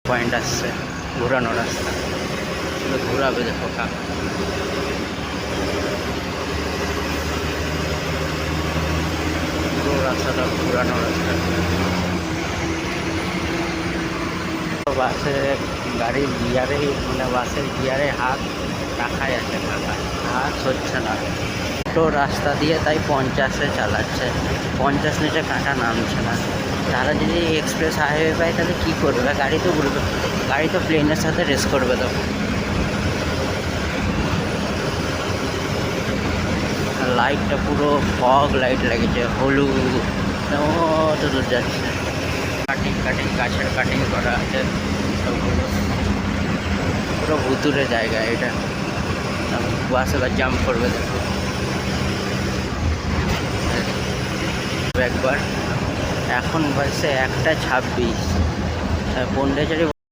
Point আসছে, ঘোরানো রাস্তা, ঘোরাবে দেখো কাকা। পুরো রাস্তাটা ঘোরানো রাস্তা। বাসের গাড়ির গিয়ারে মানে বাসের গিয়ারে হাত রাখাই আছে কাকা, হাত হচ্ছে না। ছোটো রাস্তা দিয়ে তাই 50-এ চালাচ্ছে, 50 নিচে কাকা নামছে না। তারা যদি এক্সপ্রেস হাইওয়ে পায় তাহলে কী করবে? গাড়ি তো উড়বে, গাড়ি তো প্লেনের সাথে রেস করবে। তো লাইটটা পুরো ফগ লাইট লেগেছে, হলুদ অত দূর যাচ্ছে। কাটিং গাছের কাটিং করা আছে সবগুলো, পুরো ভুতুরে জায়গা এটা। বাস এবার জাম্প করবে দেখো একবার। এখন বাজছে 1:26, পন্ডিচেরি